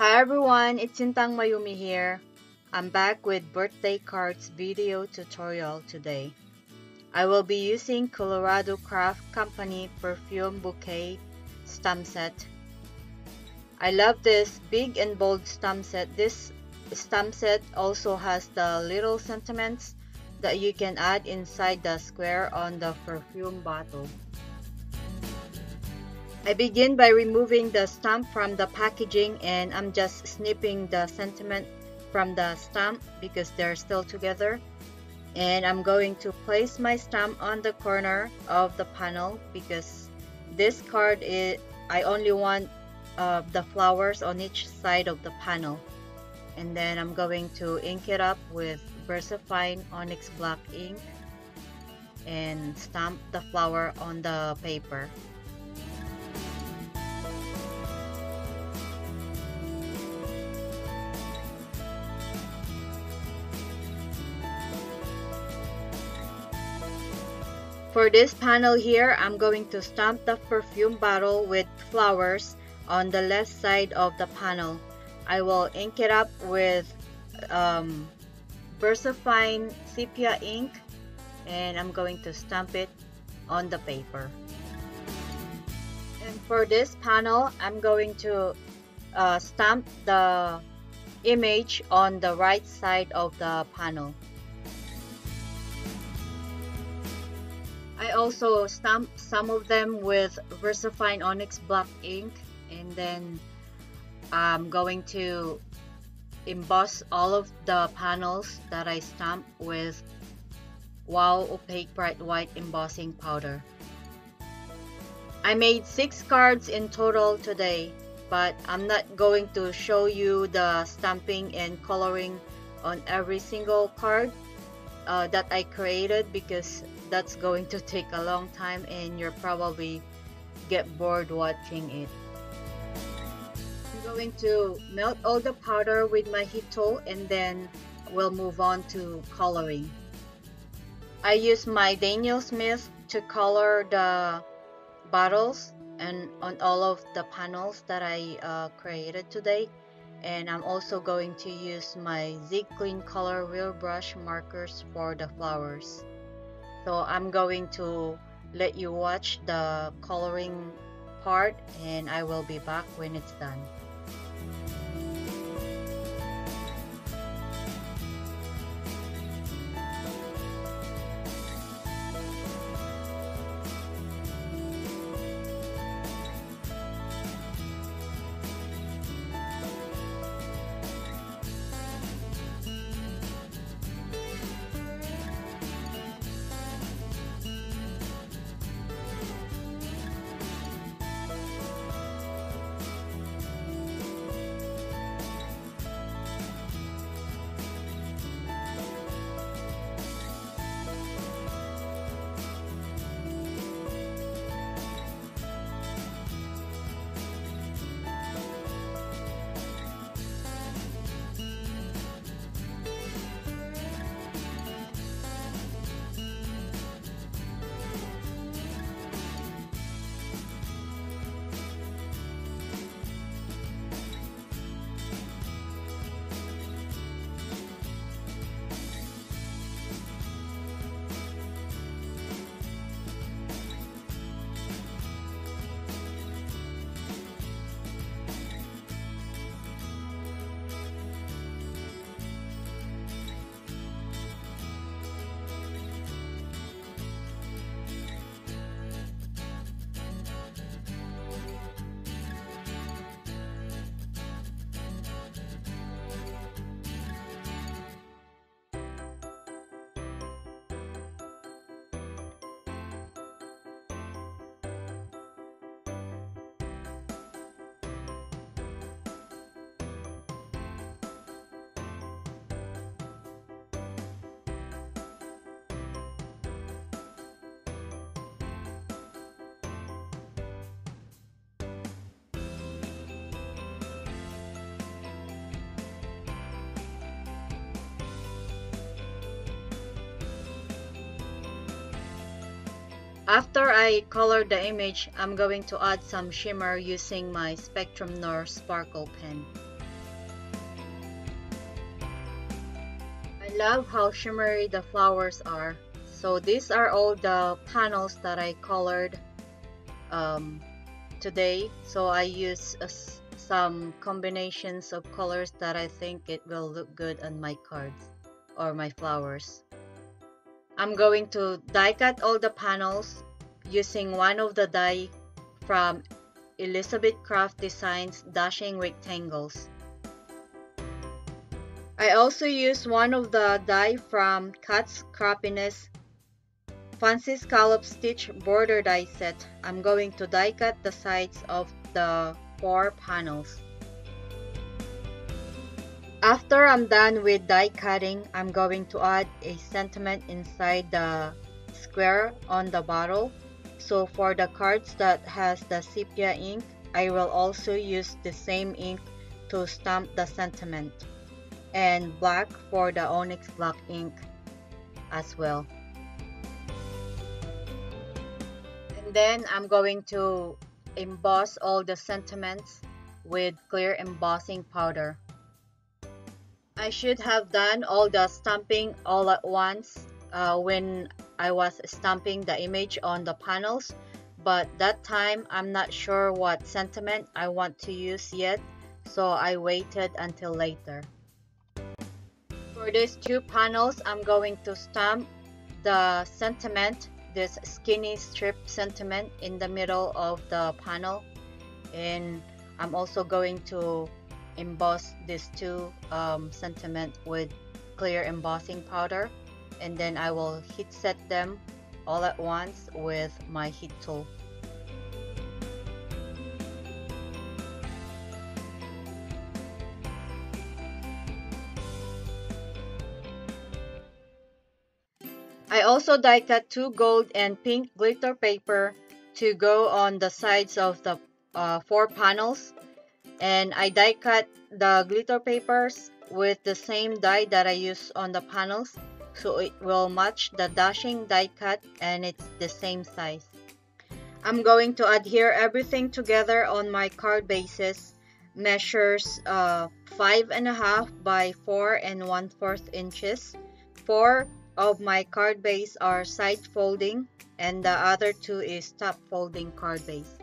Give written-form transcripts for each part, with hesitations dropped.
Hi everyone, it's Sintang Mayumi here. I'm back with birthday cards video tutorial today. I will be using Colorado Craft Company Perfume Bouquet stamp set. I love this big and bold stamp set. This stamp set also has the little sentiments that you can add inside the square on the perfume bottle. I begin by removing the stamp from the packaging, and I'm just snipping the sentiment from the stamp because they're still together. And I'm going to place my stamp on the corner of the panel because this card I only want the flowers on each side of the panel. And then I'm going to ink it up with Versafine Onyx black ink and stamp the flower on the paper. For this panel here, I'm going to stamp the perfume bottle with flowers on the left side of the panel. I will ink it up with Versafine Sepia ink, and I'm going to stamp it on the paper. And for this panel, I'm going to stamp the image on the right side of the panel. I also stamped some of them with Versafine Onyx black ink, and then I'm going to emboss all of the panels that I stamped with Wow Opaque Bright White embossing powder. I made 6 cards in total today, but I'm not going to show you the stamping and coloring on every single card that I created because that's going to take a long time and you'll probably get bored watching it. I'm going to melt all the powder with my heat tool, and then we'll move on to coloring. I use my Daniel Smith to color the bottles and on all of the panels that I created today. And I'm also going to use my Zig Clean Color Real Brush markers for the flowers. So I'm going to let you watch the coloring part, and I will be back when it's done. After I color the image, I'm going to add some shimmer using my Spectrum Noir Sparkle pen. love how shimmery the flowers are. So these are all the panels that I colored today. So I use some combinations of colors that I think it will look good on my cards or my flowers. I'm going to die cut all the panels using one of the die from Elizabeth Craft Designs Dashing Rectangles. I also use one of the die from Cat's Scrappiness Fancy Scallop Stitch Border Die Set. I'm going to die cut the sides of the 4 panels. After I'm done with die cutting, I'm going to add a sentiment inside the square on the bottle. So for the cards that has the sepia ink, I will also use the same ink to stamp the sentiment, and black for the Onyx black ink as well. And then I'm going to emboss all the sentiments with clear embossing powder. I should have done all the stamping all at once when I was stamping the image on the panels, but that time I'm not sure what sentiment I want to use yet, so I waited until later. For these 2 panels, I'm going to stamp the sentiment, this skinny strip sentiment in the middle of the panel, and I'm also going to emboss these 2 sentiment with clear embossing powder, and then I will heat set them all at once with my heat tool. I also die cut 2 gold and pink glitter paper to go on the sides of the 4 panels, and I die cut the glitter papers with the same die that I use on the panels, so it will match the dashing die cut and it's the same size. I'm going to adhere everything together on my card bases. Measures 5.5 by 4 1/4 inches. 4 of my card base are side folding, and the other 2 is top folding card base.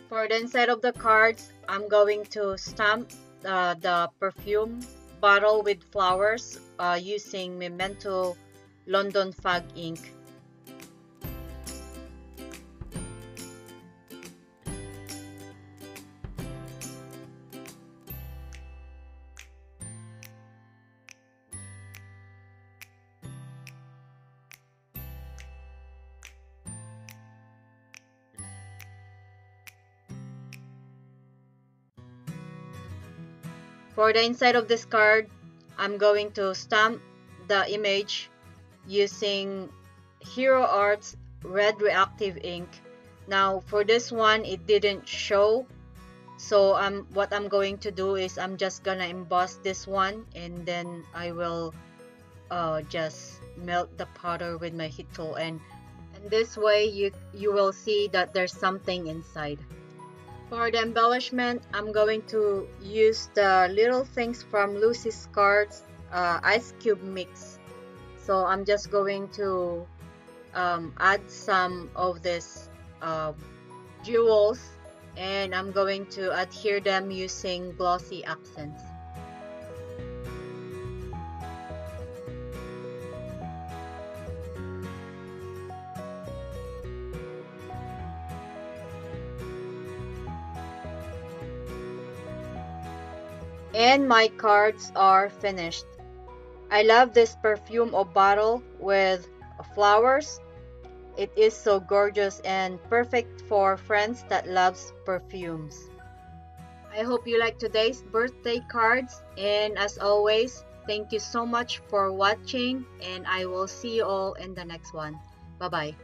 For the inside of the cards, I'm going to stamp the perfume bottle with flowers using Memento London Fog Ink. For the inside of this card, I'm going to stamp the image using Hero Arts Red Reactive Ink. Now for this one, it didn't show, so what I'm going to do is I'm just gonna emboss this one, and then I will just melt the powder with my heat tool, and this way you will see that there's something inside. For the embellishment, I'm going to use the little things from Lucy's cards ice cube mix. So I'm just going to add some of this jewels, and I'm going to adhere them using Glossy Accents. And my cards are finished. I love this perfume of bottle with flowers. It is so gorgeous and perfect for friends that loves perfumes. I hope you like today's birthday cards, and as always, thank you so much for watching, and I will see you all in the next one. Bye bye.